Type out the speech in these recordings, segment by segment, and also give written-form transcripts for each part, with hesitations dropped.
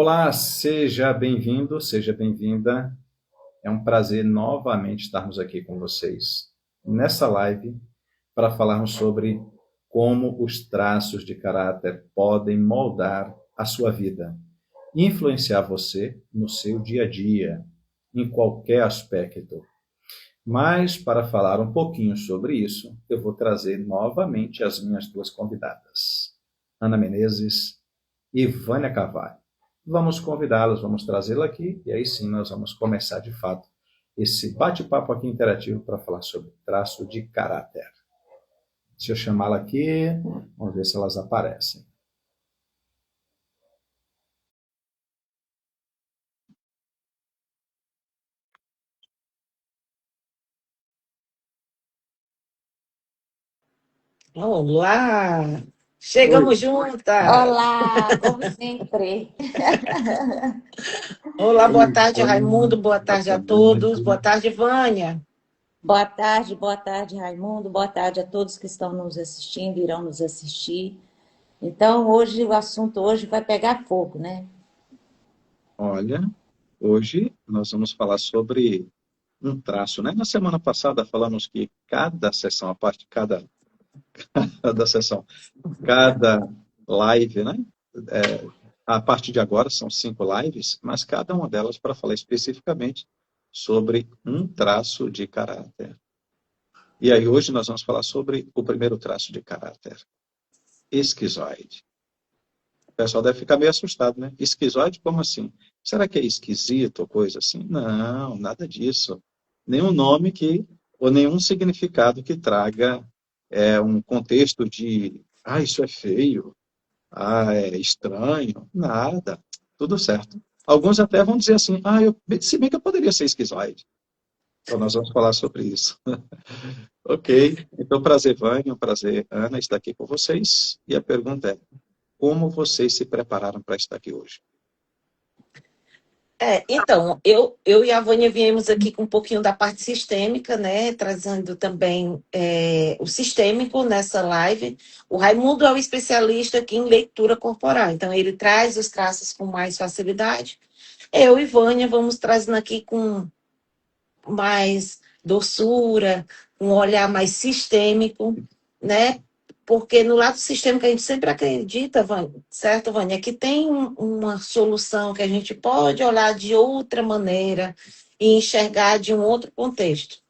Olá, seja bem-vindo, seja bem-vinda. É um prazer novamente estarmos aqui com vocês nessa live para falarmos sobre como os traços de caráter podem moldar a sua vida, influenciar você no seu dia a dia, em qualquer aspecto. Mas para falar um pouquinho sobre isso, eu vou trazer novamente as minhas duas convidadas, Ana Menezes e Vânia Carvalho. Vamos convidá-los, vamos trazê-la aqui e aí sim nós vamos começar de fato esse bate-papo aqui interativo para falar sobre traço de caráter. Deixa eu chamá-la aqui, vamos ver se elas aparecem. Olá! Oi, Chegamos juntas! Olá, como sempre. Olá, boa oi, tarde, Vânia. Raimundo, boa Boa tarde a todos, tarde. boa tarde, Vânia. Boa tarde, Raimundo. Boa tarde a todos que estão nos assistindo, irão nos assistir. Então, hoje o assunto hoje vai pegar fogo, né? Olha, hoje nós vamos falar sobre um traço, né? Na semana passada falamos que cada sessão, a parte de cada sessão, cada live, né? A partir de agora são 5 lives, mas cada uma delas para falar especificamente sobre um traço de caráter. E aí hoje nós vamos falar sobre o primeiro traço de caráter, esquizoide. O pessoal deve ficar meio assustado, né? Esquizoide, como assim? Será que é esquisito ou coisa assim? Não, nada disso. Nenhum nome ou nenhum significado que traga um contexto de, isso é feio, é estranho, nada, tudo certo. Alguns até vão dizer assim, se bem que eu poderia ser esquizoide. Então nós vamos falar sobre isso. Ok, então prazer, Vânia, um prazer, Ana, estar aqui com vocês. E a pergunta é, como vocês se prepararam para estar aqui hoje? Então, eu e a Vânia viemos aqui com um pouquinho da parte sistêmica, né? Trazendo também o sistêmico nessa live. O Raimundo é o especialista aqui em leitura corporal, então ele traz os traços com mais facilidade. Eu e Vânia vamos trazendo aqui com mais doçura, um olhar mais sistêmico, né? Porque no lado sistêmico a gente sempre acredita, Vânia, certo, Vânia, que tem uma solução que a gente pode olhar de outra maneira e enxergar de um outro contexto.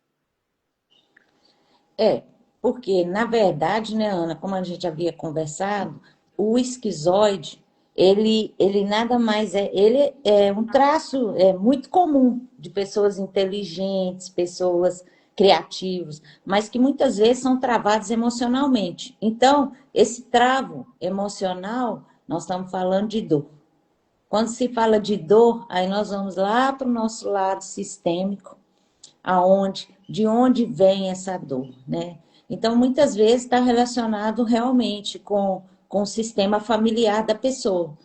É, porque, na verdade, né, Ana, como a gente havia conversado, o esquizoide, ele nada mais ele é um traço muito comum de pessoas inteligentes, pessoas criativas, mas que muitas vezes são travados emocionalmente. Então, esse travo emocional, nós estamos falando de dor. Quando se fala de dor, aí nós vamos lá para o nosso lado sistêmico, de onde vem essa dor, né? Então, muitas vezes está relacionado realmente com o sistema familiar da pessoa.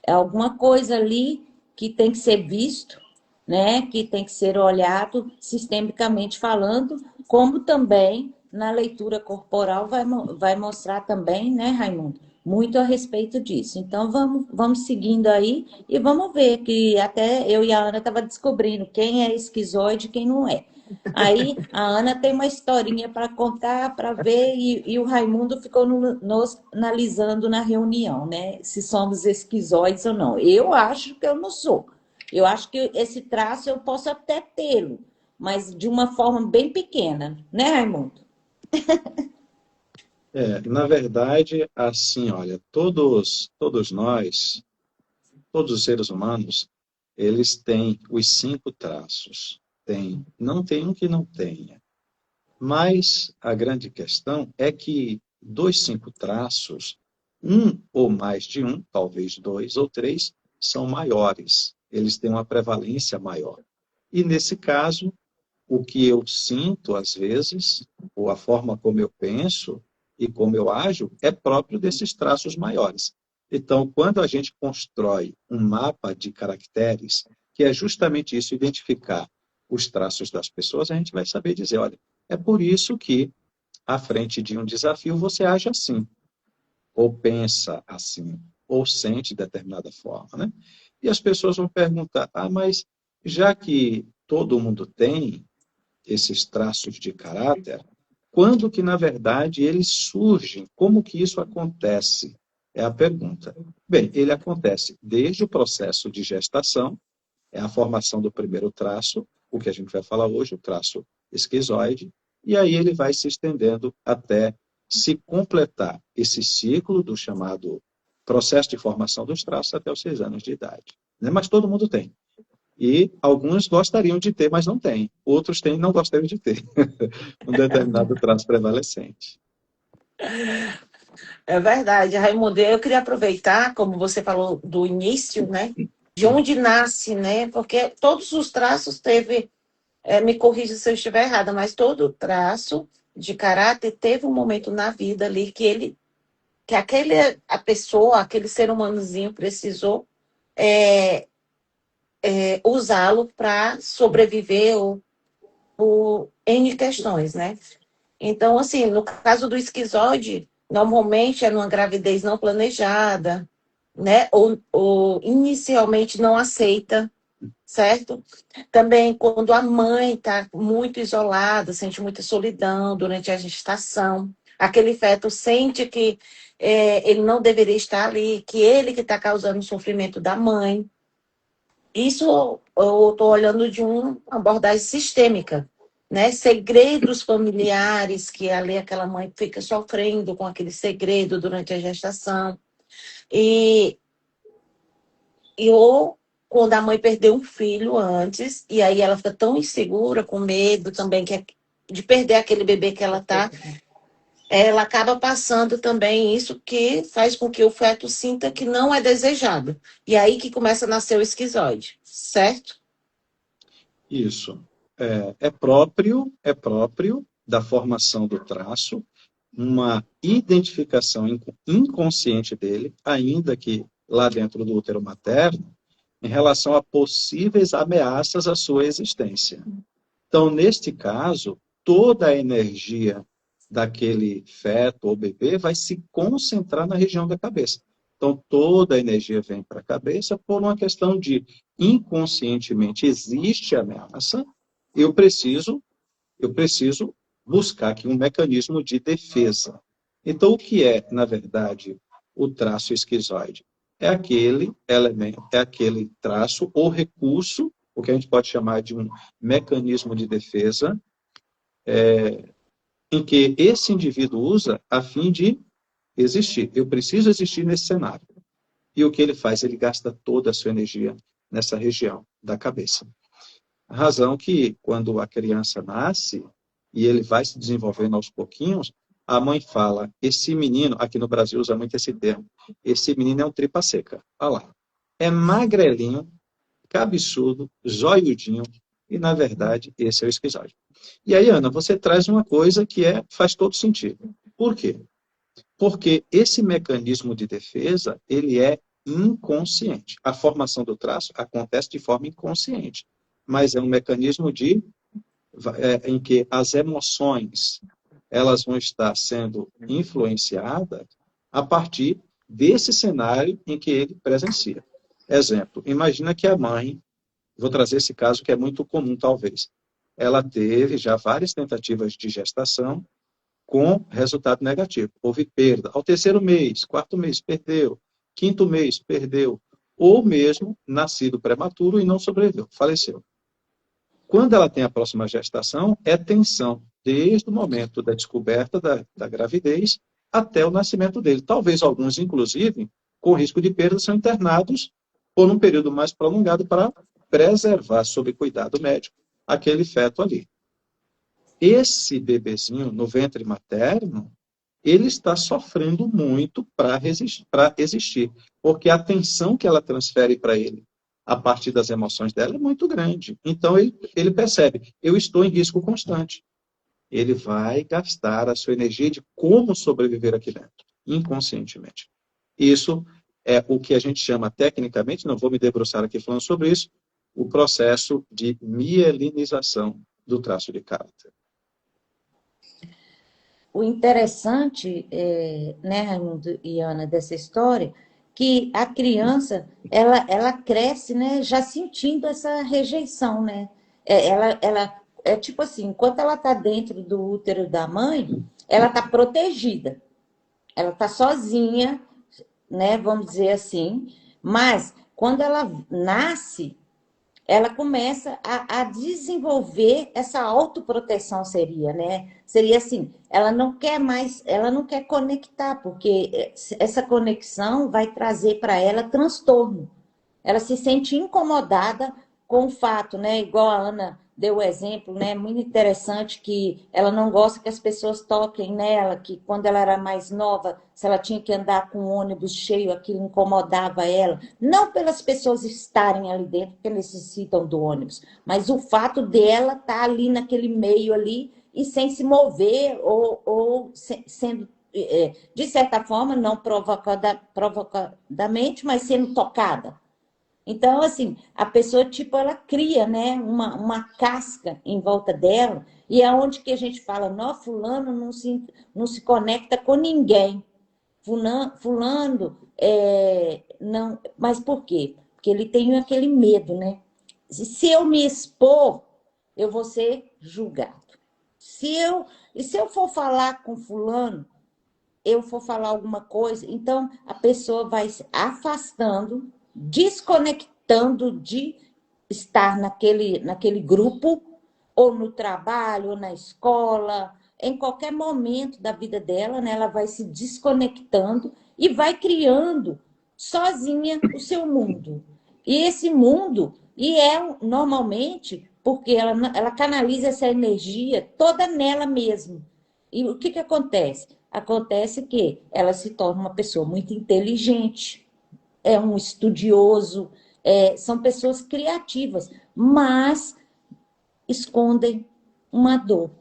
É alguma coisa ali que tem que ser visto, né? Que tem que ser olhado sistemicamente falando, como também na leitura corporal vai mostrar também, né, Raimundo? Muito a respeito disso. Então, vamos seguindo aí e vamos ver que até eu e a Ana estava descobrindo quem é esquizoide e quem não é. Aí a Ana tem uma historinha para contar, para ver, e o Raimundo ficou nos analisando na reunião, né? Se somos esquizoides ou não. Eu acho que eu não sou. Eu acho que esse traço eu posso até tê-lo, mas de uma forma bem pequena, né, Raimundo? Na verdade, assim, olha, todos nós, todos os seres humanos, eles têm os 5 traços. Não tem um que não tenha. Mas a grande questão é que dos 5 traços, um ou mais de um, talvez 2 ou 3, são maiores. Eles têm uma prevalência maior. E nesse caso, o que eu sinto às vezes, ou a forma como eu penso e como eu ajo, é próprio desses traços maiores. Então, quando a gente constrói um mapa de caracteres, que é justamente isso, identificar os traços das pessoas, a gente vai saber dizer, olha, é por isso que, à frente de um desafio, você age assim, ou pensa assim. ou sente de determinada forma, né? E as pessoas vão perguntar, mas já que todo mundo tem esses traços de caráter, quando que, na verdade, eles surgem? Como que isso acontece? É a pergunta. Bem, ele acontece desde o processo de gestação, é a formação do primeiro traço, o que a gente vai falar hoje, o traço esquizoide, e aí ele vai se estendendo até se completar esse ciclo do chamado processo de formação dos traços até os 6 anos de idade. Né? Mas todo mundo tem. E alguns gostariam de ter, mas não têm. Outros têm e não gostariam de ter um determinado traço prevalecente. É verdade, Raimundo. Eu queria aproveitar, como você falou do início, né? De onde nasce, né? Porque todos os traços teve, me corrija se eu estiver errada, mas todo traço de caráter teve um momento na vida ali que a pessoa, aquele ser humanozinho precisou usá-lo para sobreviver ou por N questões, né? Então, assim, no caso do esquizoide, normalmente é numa gravidez não planejada, né? Ou inicialmente não aceita, certo? Também quando a mãe está muito isolada, sente muita solidão durante a gestação, aquele feto sente que ele não deveria estar ali, que ele que está causando o sofrimento da mãe. Isso eu estou olhando de uma abordagem sistêmica, né? Segredos familiares, que ali aquela mãe fica sofrendo com aquele segredo durante a gestação. E, ou quando a mãe perdeu um filho antes, e aí ela fica tão insegura, com medo também de perder aquele bebê que ela tá, ela acaba passando também isso que faz com que o feto sinta que não é desejado. E aí que começa a nascer o esquizoide, certo? Isso. É próprio da formação do traço, uma identificação inconsciente dele, ainda que lá dentro do útero materno, em relação a possíveis ameaças à sua existência. Então, neste caso, toda a energia daquele feto ou bebê vai se concentrar na região da cabeça. Então, toda a energia vem para a cabeça por uma questão de inconscientemente existe ameaça, eu preciso buscar aqui um mecanismo de defesa. Então, o que é, na verdade, o traço esquizoide? É aquele elemento, é aquele traço ou recurso, o que a gente pode chamar de um mecanismo de defesa, em que esse indivíduo usa a fim de existir. Eu preciso existir nesse cenário. E o que ele faz? Ele gasta toda a sua energia nessa região da cabeça. A razão que, quando a criança nasce e ele vai se desenvolvendo aos pouquinhos, a mãe fala, esse menino, aqui no Brasil usa muito esse termo, esse menino é um tripa seca. Olha lá. É magrelinho, cabeçudo, zoiudinho, e, na verdade, esse é o esquizoide. E aí, Ana, você traz uma coisa que faz todo sentido. Por quê? Porque esse mecanismo de defesa, ele é inconsciente. A formação do traço acontece de forma inconsciente, mas é um mecanismo em que as emoções elas vão estar sendo influenciadas a partir desse cenário em que ele presencia. Exemplo, imagina que a mãe, vou trazer esse caso que é muito comum talvez, ela teve já várias tentativas de gestação com resultado negativo. Houve perda. Ao terceiro mês, quarto mês, perdeu. Quinto mês, perdeu. Ou mesmo nascido prematuro e não sobreviveu, faleceu. Quando ela tem a próxima gestação, é tensão, desde o momento da descoberta da gravidez até o nascimento dele. Talvez alguns, inclusive, com risco de perda, são internados por um período mais prolongado para preservar, sob cuidado médico, aquele feto ali. Esse bebezinho no ventre materno, ele está sofrendo muito para existir, porque a atenção que ela transfere para ele a partir das emoções dela é muito grande. Então, ele percebe, eu estou em risco constante. Ele vai gastar a sua energia de como sobreviver aqui dentro, inconscientemente. Isso é o que a gente chama tecnicamente, não vou me debruçar aqui falando sobre isso, o processo de mielinização do traço de caráter. O interessante, né, Raimundo e Ana, dessa história, que a criança, ela cresce, né, já sentindo essa rejeição, né? Ela é tipo assim, enquanto ela está dentro do útero da mãe, ela está protegida, ela está sozinha, né, vamos dizer assim, mas quando ela nasce, ela começa a desenvolver essa autoproteção, seria, né? Seria assim, ela não quer mais, ela não quer conectar, porque essa conexão vai trazer para ela transtorno. Ela se sente incomodada com o fato, né? Igual a Ana deu o exemplo, né? Muito interessante que ela não gosta que as pessoas toquem nela, que quando ela era mais nova, se ela tinha que andar com o ônibus cheio, aquilo incomodava ela. Não pelas pessoas estarem ali dentro, porque necessitam do ônibus, mas o fato dela estar ali naquele meio ali e sem se mover ou sendo de certa forma, não provocadamente, mas sendo tocada. Então, assim, a pessoa, tipo, ela cria, né, uma casca em volta dela, e é onde que a gente fala, não, fulano não se conecta com ninguém. Fulano não... Mas por quê? Porque ele tem aquele medo, né? Se eu me expor, eu vou ser julgado. Se eu for falar com fulano, eu for falar alguma coisa, então a pessoa vai se afastando, desconectando de estar naquele grupo, ou no trabalho, ou na escola, em qualquer momento da vida dela, né, ela vai se desconectando e vai criando sozinha o seu mundo. E esse mundo, normalmente, porque ela canaliza essa energia toda nela mesma. E o que acontece? Acontece que ela se torna uma pessoa muito inteligente, é um estudioso, são pessoas criativas, mas escondem uma dor.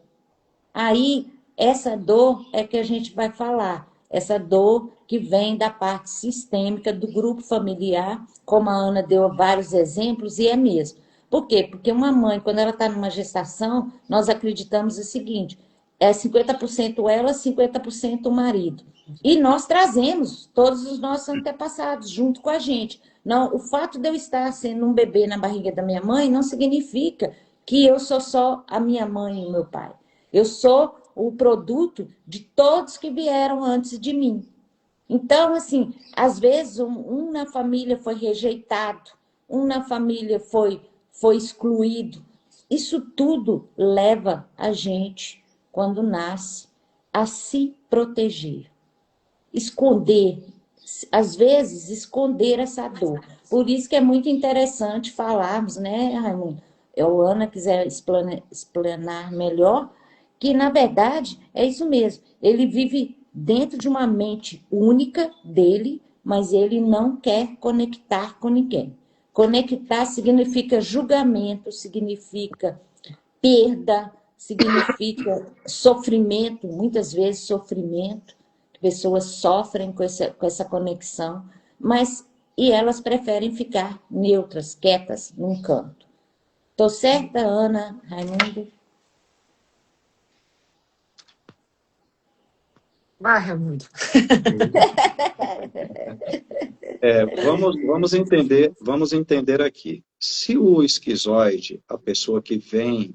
Aí, essa dor é que a gente vai falar, essa dor que vem da parte sistêmica do grupo familiar, como a Ana deu vários exemplos, e é mesmo. Por quê? Porque uma mãe, quando ela está numa gestação, nós acreditamos o seguinte, 50% ela, 50% o marido. E nós trazemos todos os nossos antepassados junto com a gente. Não, o fato de eu estar sendo um bebê na barriga da minha mãe não significa que eu sou só a minha mãe e o meu pai. Eu sou o produto de todos que vieram antes de mim. Então, assim, às vezes um na família foi rejeitado, um na família foi excluído. Isso tudo leva a gente, quando nasce, a se proteger, esconder, às vezes esconder essa dor. Por isso que é muito interessante falarmos, né, Raimundo? A Ana quiser explanar melhor, que na verdade é isso mesmo. Ele vive dentro de uma mente única dele, mas ele não quer conectar com ninguém. Conectar significa julgamento, significa perda, significa sofrimento, muitas vezes sofrimento. Pessoas sofrem com essa conexão, e elas preferem ficar neutras, quietas, num canto. Tô certa, Ana, Raimundo? Vai, Raimundo. Vamos entender aqui. Se o esquizoide, a pessoa que vem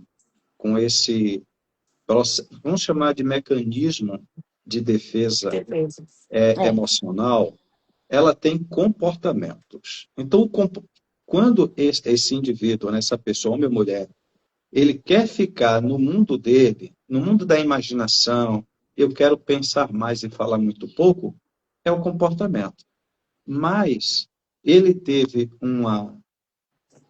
com esse, vamos chamar de mecanismo de defesa Beleza. emocional, ela tem comportamentos. Então, quando esse indivíduo, né, essa pessoa, homem ou mulher, ele quer ficar no mundo dele, no mundo da imaginação, eu quero pensar mais e falar muito pouco, é o comportamento. Mas ele teve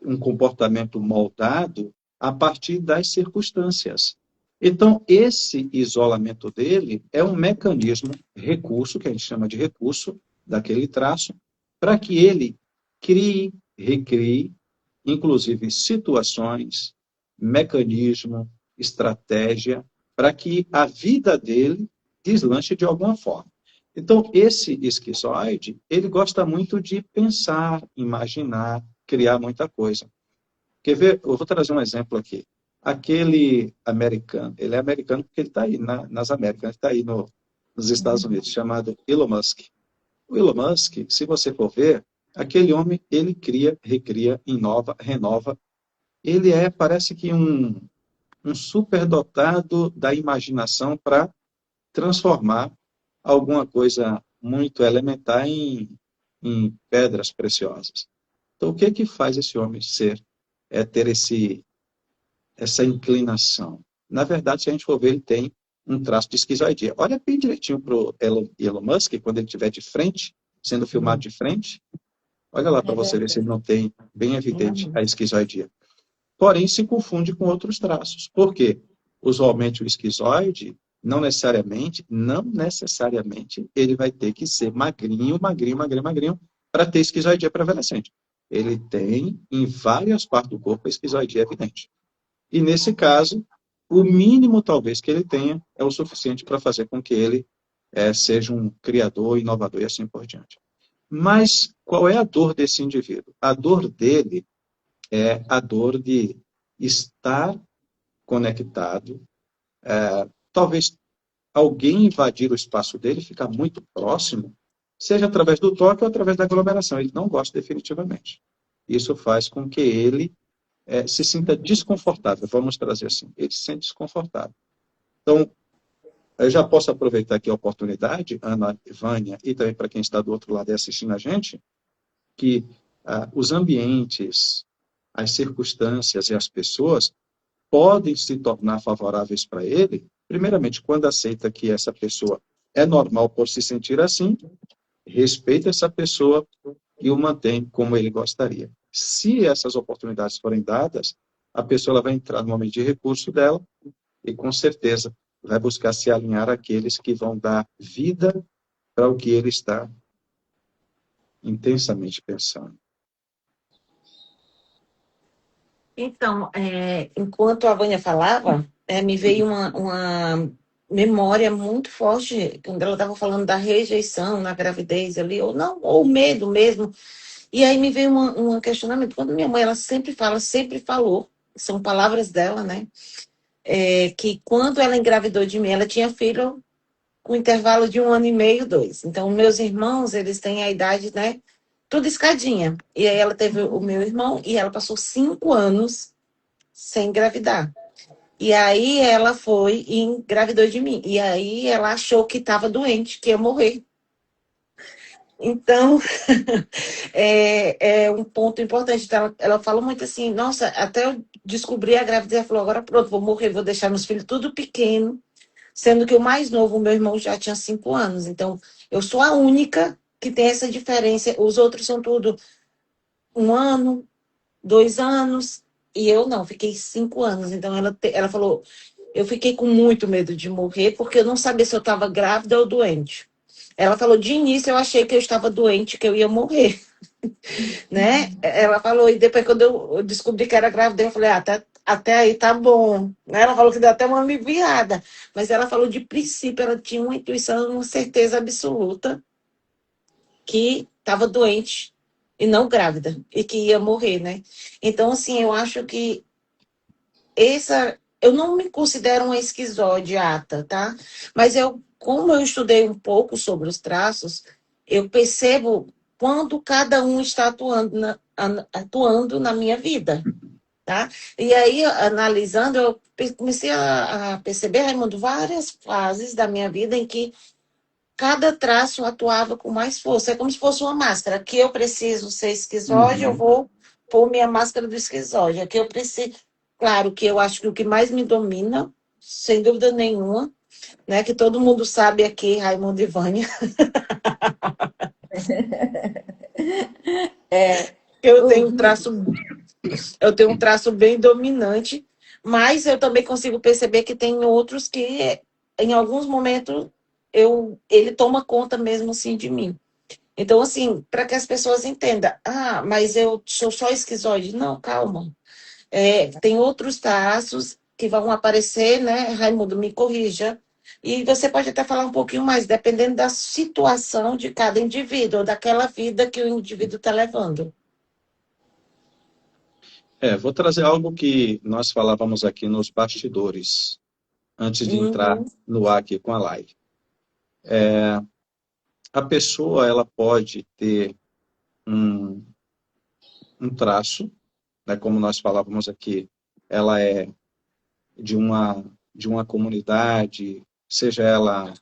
um comportamento moldado a partir das circunstâncias. Então, esse isolamento dele é um mecanismo, recurso, que a gente chama de recurso, daquele traço, para que ele crie, recrie, inclusive situações, mecanismo, estratégia, para que a vida dele deslanche de alguma forma. Então, esse esquizoide, ele gosta muito de pensar, imaginar, criar muita coisa. Quer ver? Eu vou trazer um exemplo aqui. Aquele americano, ele é americano porque ele está aí nas Américas, ele está aí nos Estados Unidos, chamado Elon Musk. O Elon Musk, se você for ver, aquele homem, ele cria, recria, inova, renova. Ele parece que um superdotado da imaginação para transformar alguma coisa muito elementar em pedras preciosas. Então, o que é que faz esse homem ter essa inclinação? Na verdade, se a gente for ver, ele tem um traço de esquizoidia. Olha bem direitinho para o Elon Musk, quando ele estiver de frente, sendo filmado de frente, olha lá para É você ver se ele verdade. não tem bem evidente Uhum. a esquizoidia. Porém, se confunde com outros traços. Por quê? Usualmente o esquizoide, não necessariamente, ele vai ter que ser magrinho, magrinho, magrinho, magrinho, para ter esquizoidia prevalecente. Ele tem, em várias partes do corpo, a esquizoidia evidente. E, nesse caso, o mínimo, talvez, que ele tenha é o suficiente para fazer com que ele seja um criador, inovador e assim por diante. Mas qual é a dor desse indivíduo? A dor dele é a dor de estar conectado, talvez alguém invadir o espaço dele, ficar muito próximo, seja através do toque ou através da aglomeração. Ele não gosta definitivamente. Isso faz com que ele se sinta desconfortável, vamos trazer assim. Ele se sente desconfortável. Então, eu já posso aproveitar aqui a oportunidade, Ana, Vânia, e também para quem está do outro lado e assistindo a gente, que os ambientes, as circunstâncias e as pessoas podem se tornar favoráveis para ele, primeiramente, quando aceita que essa pessoa é normal por se sentir assim, respeita essa pessoa e o mantém como ele gostaria. Se essas oportunidades forem dadas, a pessoa ela vai entrar no momento de recurso dela e, com certeza, vai buscar se alinhar àqueles que vão dar vida para o que ele está intensamente pensando. Então, enquanto a Vânia falava, me veio uma memória muito forte quando ela estava falando da rejeição na gravidez ali, ou não, ou medo mesmo. E aí me veio um questionamento. Quando minha mãe, ela sempre fala, sempre falou, são palavras dela, né? Que quando ela engravidou de mim, ela tinha filho com intervalo de 1 ano e meio, 2. Então, meus irmãos, eles têm a idade, né? Tudo escadinha. E aí ela teve o meu irmão e ela passou 5 anos sem engravidar. E aí ela foi e engravidou de mim. E aí ela achou que estava doente, que ia morrer. Então, é um ponto importante. Então, ela fala muito assim, nossa, até eu descobri a gravidez, ela falou, agora pronto, vou morrer, vou deixar meus filhos tudo pequeno, sendo que o mais novo, o meu irmão, já tinha 5 anos. Então, eu sou a única que tem essa diferença. Os outros são tudo 1 ano, 2 anos, e eu não, fiquei 5 anos. Então, ela falou, eu fiquei com muito medo de morrer, porque eu não sabia se eu estava grávida ou doente. Ela falou, de início eu achei que eu estava doente, que eu ia morrer, né? Ela falou, e depois quando eu descobri que era grávida, eu falei, até aí tá bom. Ela falou que deu até uma aliviada, mas ela falou de princípio, ela tinha uma intuição, uma certeza absoluta que estava doente e não grávida, e que ia morrer, né? Então, assim, eu acho que eu não me considero uma esquizoidiata, tá? Mas como eu estudei um pouco sobre os traços, eu percebo quando cada um está atuando na minha vida, tá? E aí, analisando, eu comecei a perceber, Raimundo, várias fases da minha vida em que cada traço atuava com mais força. É como se fosse uma máscara. Aqui eu preciso ser esquizoide, eu Uhum. vou pôr minha máscara do esquizoide. Aqui eu preciso. Claro que eu acho que o que mais me domina, sem dúvida nenhuma, né, que todo mundo sabe aqui, Raimundo e Vânia, É, eu o, tenho eu tenho um traço bem dominante, mas eu também consigo perceber que tem outros que, em alguns momentos, ele toma conta mesmo assim de mim. Então, assim, para que as pessoas entendam, mas eu sou só esquizoide. Não, calma. Tem outros traços que vão aparecer, né? Raimundo, me corrija. E você pode até falar um pouquinho mais, dependendo da situação de cada indivíduo, ou daquela vida que o indivíduo está levando. Vou trazer algo que nós falávamos aqui nos bastidores, antes de entrar Uhum, no ar aqui com a live. a pessoa ela pode ter um, um traço, né, como nós falávamos aqui, ela é de uma comunidade, seja ela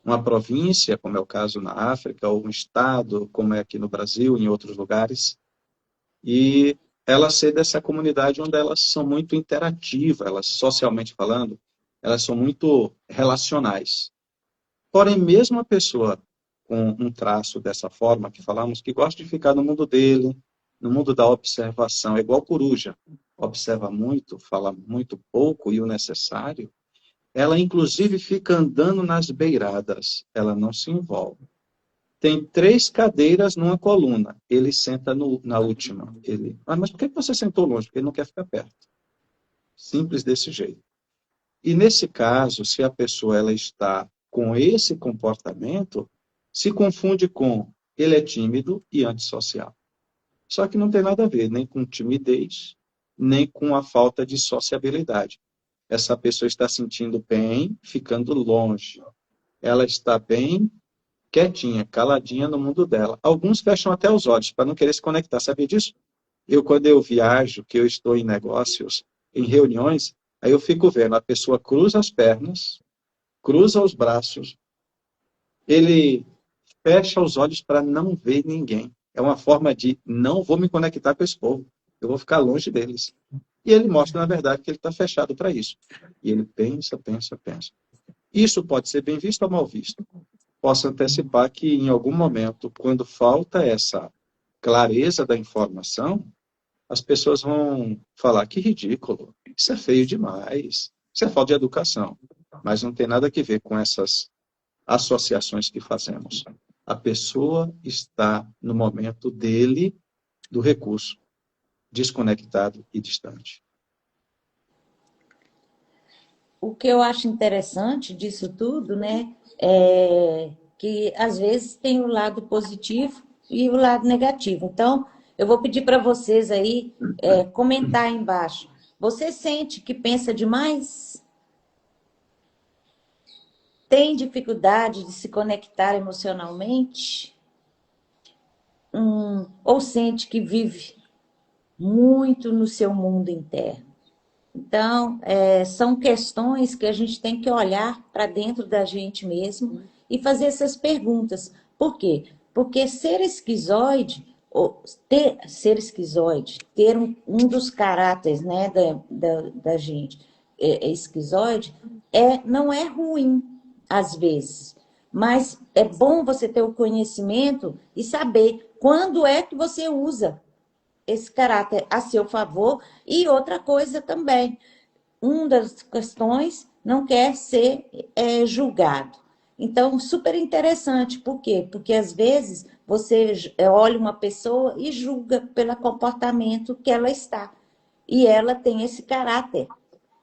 uma província, como é o caso na África, ou um estado, como é aqui no Brasil, em outros lugares, e ela ser dessa comunidade onde elas são muito interativas, elas socialmente falando, elas são muito relacionais. Porém, mesmo a pessoa com um traço dessa forma, que falamos que gosta de ficar no mundo dele, no mundo da observação, é igual coruja, observa muito, fala muito pouco e o necessário, ela inclusive fica andando nas beiradas, ela não se envolve. Tem 3 cadeiras numa coluna, ele senta na última. Ele, mas por que você sentou longe? Porque ele não quer ficar perto. Simples desse jeito. E nesse caso, se a pessoa ela está com esse comportamento, se confunde com ele é tímido e antissocial. Só que não tem nada a ver nem com timidez, nem com a falta de sociabilidade. Essa pessoa está sentindo bem, ficando longe. Ela está bem, quietinha, caladinha no mundo dela. Alguns fecham até os olhos para não querer se conectar. Sabia disso? Quando eu viajo, que eu estou em negócios, em reuniões, aí eu fico vendo, a pessoa cruza as pernas, cruza os braços, ele fecha os olhos para não ver ninguém. É uma forma de não vou me conectar com esse povo, eu vou ficar longe deles. E ele mostra, na verdade, que ele está fechado para isso. E ele pensa, pensa, pensa. Isso pode ser bem visto ou mal visto. Posso antecipar que, em algum momento, quando falta essa clareza da informação, as pessoas vão falar que ridículo, isso é feio demais, isso é falta de educação. Mas não tem nada a ver com essas associações que fazemos. A pessoa está no momento dele, do recurso, desconectado e distante. O que eu acho interessante disso tudo, né, é que às vezes tem o lado positivo e o lado negativo. Então, eu vou pedir para vocês aí comentar aí embaixo. Você sente que pensa demais? Tem dificuldade de se conectar emocionalmente? Ou sente que vive muito no seu mundo interno? Então, são questões que a gente tem que olhar para dentro da gente mesmo e fazer essas perguntas. Por quê? Porque ser esquizoide, ter um dos caráteres, né, da gente esquizoide, não é ruim, às vezes. Mas é bom você ter o conhecimento e saber quando é que você usa esse caráter a seu favor. E outra coisa também, uma das questões não quer ser julgado. Então, super interessante. Por quê? Porque às vezes você olha uma pessoa e julga pelo comportamento que ela está. E ela tem esse caráter.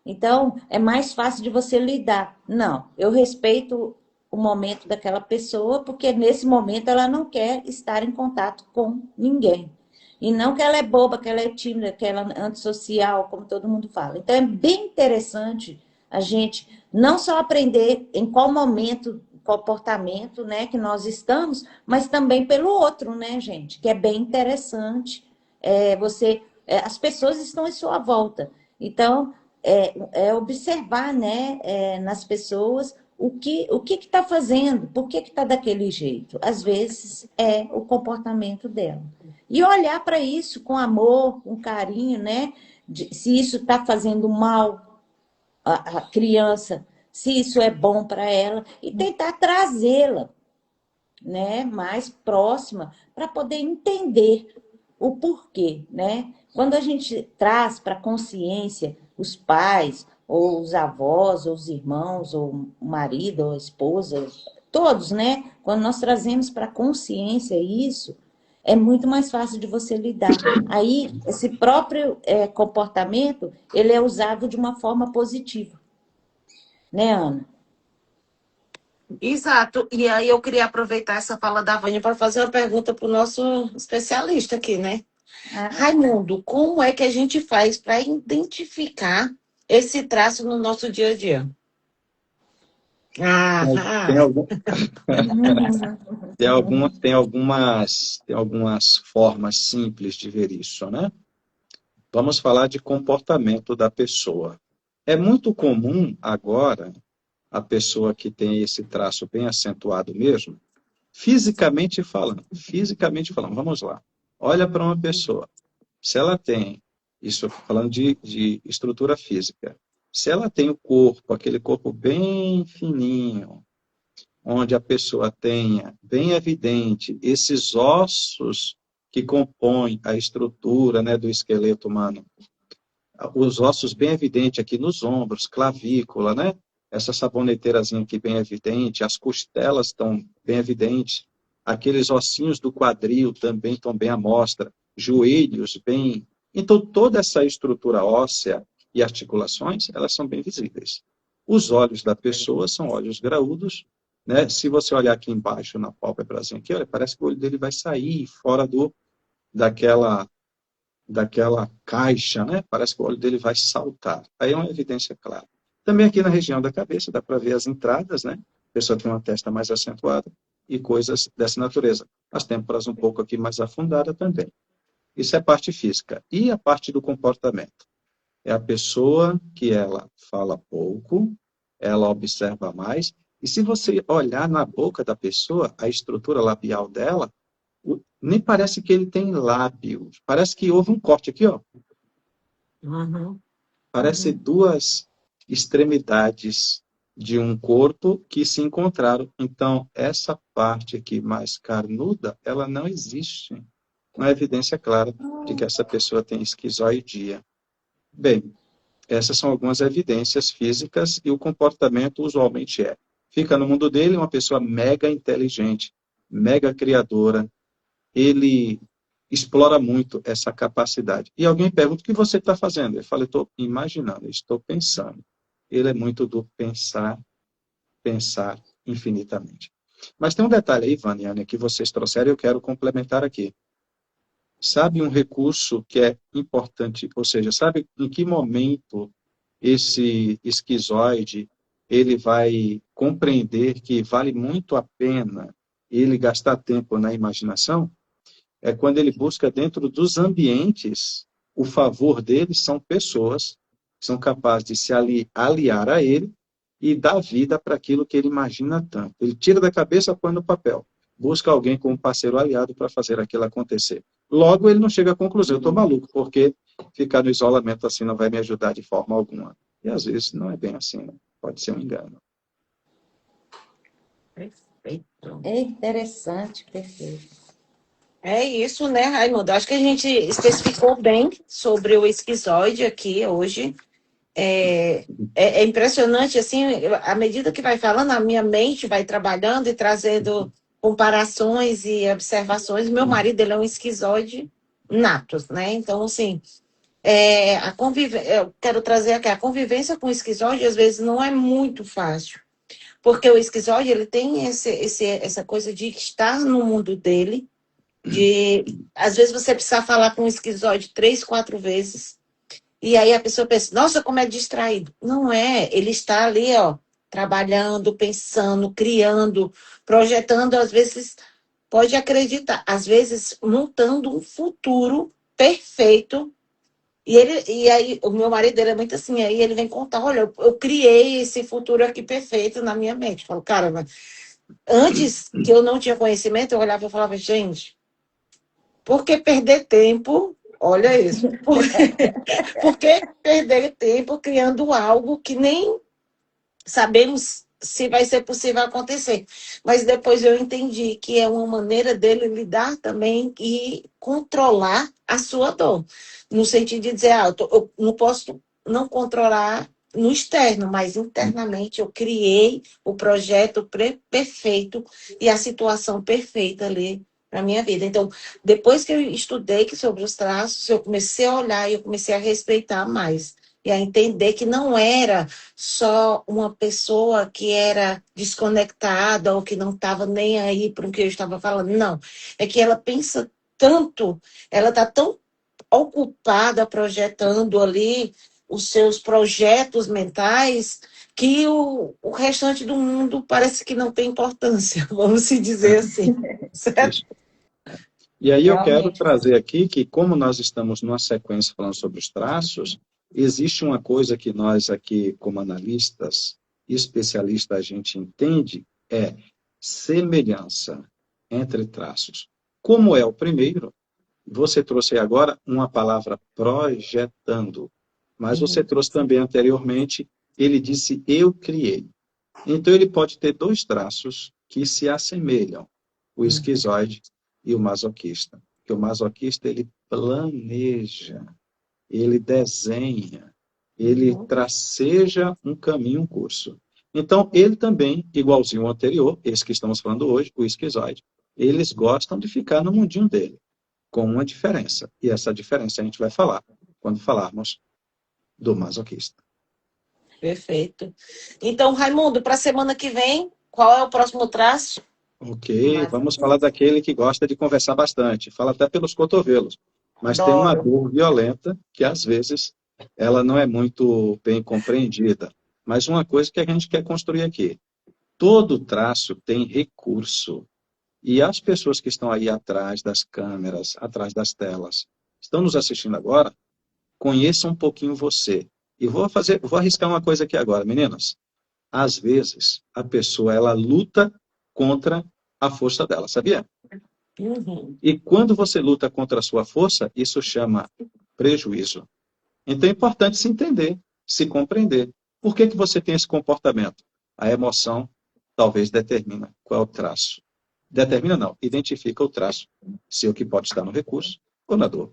Então, é mais fácil de você lidar. Não, eu respeito o momento daquela pessoa, porque nesse momento ela não quer estar em contato com ninguém. E não que ela é boba, que ela é tímida, que ela é antissocial, como todo mundo fala. Então, é bem interessante a gente não só aprender em qual momento, comportamento, né, que nós estamos, mas também pelo outro, né, gente? Que é bem interessante. As pessoas estão em sua volta. Então, observar, né, nas pessoas o que está fazendo, por que está daquele jeito. Às vezes é o comportamento dela. E olhar para isso com amor, com carinho, né? Se isso está fazendo mal à criança, se isso é bom para ela, e tentar trazê-la, né, mais próxima para poder entender o porquê, né? Quando a gente traz para a consciência os pais, ou os avós, ou os irmãos, ou o marido, ou a esposa, todos, né? Quando nós trazemos para a consciência isso, é muito mais fácil de você lidar. Aí, esse próprio comportamento, ele é usado de uma forma positiva. Né, Ana? Exato. E aí eu queria aproveitar essa fala da Vânia para fazer uma pergunta para o nosso especialista aqui, né? Raimundo, como é que a gente faz para identificar esse traço no nosso dia a dia? Tem, Ah, algum, tem algumas formas simples de ver isso, né? Vamos falar de comportamento da pessoa. É muito comum agora a pessoa que tem esse traço bem acentuado mesmo, fisicamente falando, vamos lá. Olha para uma pessoa, se ela tem, isso falando de estrutura física, se ela tem o corpo, aquele corpo bem fininho, onde a pessoa tenha bem evidente esses ossos que compõem a estrutura, né, do esqueleto humano, os ossos bem evidentes aqui nos ombros, clavícula, né? Essa saboneteirazinha aqui bem evidente, as costelas estão bem evidentes, aqueles ossinhos do quadril também estão bem à mostra, joelhos bem... Então, toda essa estrutura óssea e articulações, elas são bem visíveis. Os olhos da pessoa são olhos graúdos, né? Se você olhar aqui embaixo, na pálpebrazinha aqui, olha, parece que o olho dele vai sair fora daquela caixa, né? Parece que o olho dele vai saltar. Aí é uma evidência clara. Também aqui na região da cabeça dá para ver as entradas, né? A pessoa tem uma testa mais acentuada e coisas dessa natureza. As têmporas um pouco aqui mais afundada também. Isso é parte física. E a parte do comportamento? É a pessoa que ela fala pouco, ela observa mais, e se você olhar na boca da pessoa, a estrutura labial dela, nem parece que ele tem lábios. Parece que houve um corte aqui, ó. uhum, Parece duas extremidades de um corpo que se encontraram. Então, essa parte aqui mais carnuda, ela não existe. Não é evidência clara de que essa pessoa tem esquizoidia. Bem, essas são algumas evidências físicas e o comportamento usualmente é. Fica no mundo dele uma pessoa mega inteligente, mega criadora, ele explora muito essa capacidade. E alguém pergunta, o que você está fazendo? Eu falo, estou imaginando, estou pensando. Ele é muito do pensar, pensar infinitamente. Mas tem um detalhe aí, Vaniane, que vocês trouxeram e eu quero complementar aqui. Sabe um recurso que é importante, ou seja, sabe em que momento esse esquizoide ele vai compreender que vale muito a pena ele gastar tempo na imaginação? É quando ele busca dentro dos ambientes, o favor dele são pessoas que são capazes de se aliar a ele e dar vida para aquilo que ele imagina tanto. Ele tira da cabeça, põe no papel. Busca alguém como parceiro aliado para fazer aquilo acontecer. Logo, ele não chega à conclusão, eu estou maluco, porque ficar no isolamento assim não vai me ajudar de forma alguma. E às vezes não é bem assim, né? Pode ser um engano. perfeito. É interessante, perfeito. É isso, né, Raimundo? Acho que a gente especificou bem sobre o esquizoide aqui hoje. É impressionante, assim, à medida que vai falando, a minha mente vai trabalhando e trazendo comparações e observações. Meu marido, ele é um esquizoide nato, né? Então, assim, eu quero trazer aqui, a convivência com o esquizoide, às vezes, não é muito fácil. Porque o esquizoide, ele tem essa coisa de estar no mundo dele, às vezes você precisa falar com um esquizoide 3, 4 vezes, e aí a pessoa pensa, nossa, como é distraído. Não é, ele está ali, ó, trabalhando, pensando, criando, projetando, às vezes, pode acreditar, às vezes montando um futuro perfeito. E aí, o meu marido, ele é muito assim, aí ele vem contar, olha, eu criei esse futuro aqui perfeito na minha mente. Eu falo, cara, mas antes que eu não tinha conhecimento, eu olhava e falava, gente, por que perder tempo? Olha isso. Por que perder tempo criando algo que nem sabemos se vai ser possível acontecer? Mas depois eu entendi que é uma maneira dele lidar também e controlar a sua dor. No sentido de dizer, eu não posso não controlar no externo, mas internamente eu criei o projeto perfeito e a situação perfeita ali para minha vida. Então, depois que eu estudei sobre os traços, eu comecei a olhar e eu comecei a respeitar mais e a entender que não era só uma pessoa que era desconectada ou que não estava nem aí para o que eu estava falando. Não, é que ela pensa tanto, ela está tão ocupada projetando ali os seus projetos mentais, que o restante do mundo parece que não tem importância, vamos se dizer assim. Certo? Isso. E aí eu quero Realmente. trazer aqui que, como nós estamos numa sequência falando sobre os traços, existe uma coisa que nós aqui, como analistas e especialistas, a gente entende, é semelhança entre traços. Como é o primeiro, você trouxe aí agora uma palavra projetando, mas você trouxe também anteriormente, ele disse eu criei. Então ele pode ter dois traços que se assemelham, o esquizoide e o masoquista. Porque o masoquista ele planeja, ele desenha, ele traceja um caminho, um curso. Então, ele também, igualzinho ao anterior, esse que estamos falando hoje, o esquizoide, eles gostam de ficar no mundinho dele, com uma diferença. E essa diferença a gente vai falar quando falarmos do masoquista. Perfeito. Então, Raimundo, para a semana que vem, qual é o próximo traço? Ok, vamos falar daquele que gosta de conversar bastante, fala até pelos cotovelos, mas tem uma Adoro. dor violenta que às vezes ela não é muito bem compreendida. Mas uma coisa que a gente quer construir aqui, todo traço tem recurso. E as pessoas que estão aí atrás das câmeras, atrás das telas, estão nos assistindo agora, conheçam um pouquinho você. E vou arriscar uma coisa aqui agora, meninas. Às vezes, a pessoa ela luta contra a força dela, sabia? Uhum. E quando você luta contra a sua força, isso chama prejuízo. Então é importante se entender, se compreender. Por que você tem esse comportamento? A emoção talvez determina qual é o traço. Determina não, identifica o traço, se o que pode estar no recurso ou na dor.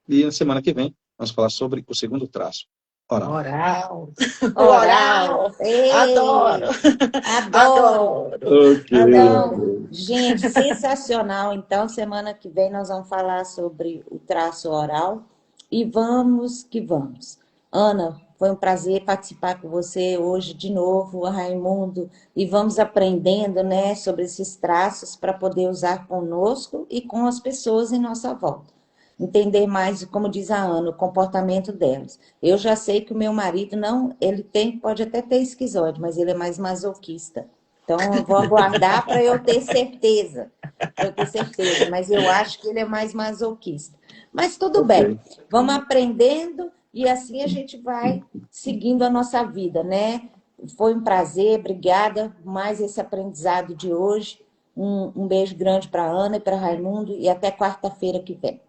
E na semana que vem, vamos falar sobre o segundo traço, oral. Oral. O Oral. oral. Ei, Adoro. adoro. Adoro. Ok. Então, gente, sensacional. Então, semana que vem nós vamos falar sobre o traço oral e vamos que vamos. Ana, foi um prazer participar com você hoje de novo, Raimundo, e vamos aprendendo, né, sobre esses traços para poder usar conosco e com as pessoas em nossa volta. Entender mais, como diz a Ana, o comportamento delas. Eu já sei que o meu marido não, ele tem, pode até ter esquizoide, mas ele é mais masoquista. Então, eu vou aguardar para eu ter certeza. Para eu ter certeza, mas eu acho que ele é mais masoquista. Mas tudo bem, Ok. vamos aprendendo e assim a gente vai seguindo a nossa vida, né? Foi um prazer, obrigada por mais esse aprendizado de hoje. Um beijo grande para a Ana e para Raimundo e até quarta-feira que vem.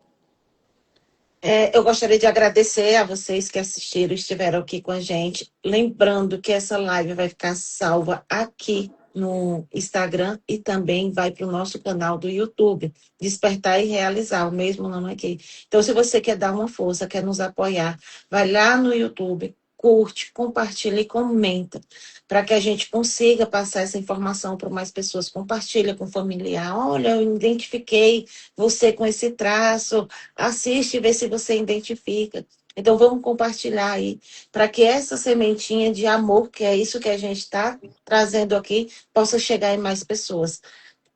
Eu gostaria de agradecer a vocês que assistiram e estiveram aqui com a gente. Lembrando que essa live vai ficar salva aqui no Instagram e também vai para o nosso canal do YouTube, Despertar e Realizar, o mesmo nome aqui. Então, se você quer dar uma força, quer nos apoiar, vai lá no YouTube, curte, compartilha e comenta, para que a gente consiga passar essa informação para mais pessoas. Compartilha com o familiar. Olha, eu identifiquei você com esse traço, assiste e vê se você identifica. Então, vamos compartilhar aí, para que essa sementinha de amor, que é isso que a gente está trazendo aqui, possa chegar em mais pessoas.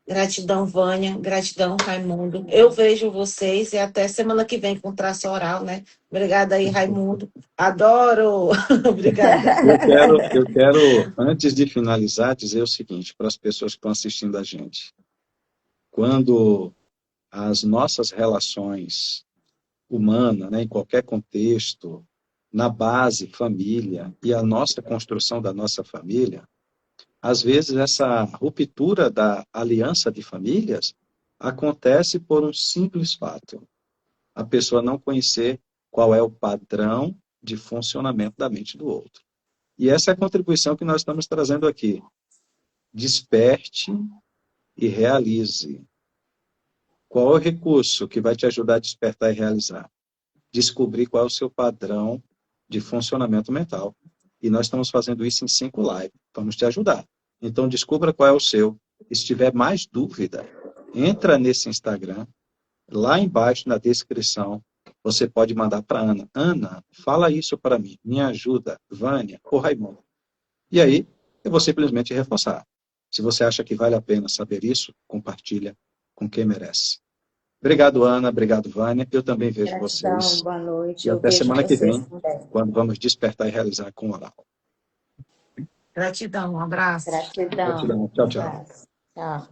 Gratidão, Vânia. Gratidão, Raimundo. Eu vejo vocês e até semana que vem com traço oral, né? Obrigada aí, Raimundo. Adoro! Obrigada. Eu quero, antes de finalizar, dizer o seguinte para as pessoas que estão assistindo a gente. Quando as nossas relações humanas, né, em qualquer contexto, na base, família, e a nossa construção da nossa família, às vezes essa ruptura da aliança de famílias acontece por um simples fato. A pessoa não conhecer qual é o padrão de funcionamento da mente do outro. E essa é a contribuição que nós estamos trazendo aqui. Desperte e realize. Qual é o recurso que vai te ajudar a despertar e realizar? Descobrir qual é o seu padrão de funcionamento mental. E nós estamos fazendo isso em 5 lives. Vamos te ajudar. Então, descubra qual é o seu. E se tiver mais dúvida, entra nesse Instagram. Lá embaixo, na descrição, você pode mandar para Ana. Ana, fala isso para mim. Me ajuda. Vânia ou Raimundo. E aí, eu vou simplesmente reforçar. Se você acha que vale a pena saber isso, compartilha com quem merece. Obrigado, Ana. Obrigado, Vânia. Eu também vejo Gratidão, vocês. boa noite. E Eu até vejo semana que vocês vem, também. quando vamos despertar e realizar com o oral. Gratidão, um abraço. Gratidão. Gratidão. Tchau, tchau. Abraço. Tchau.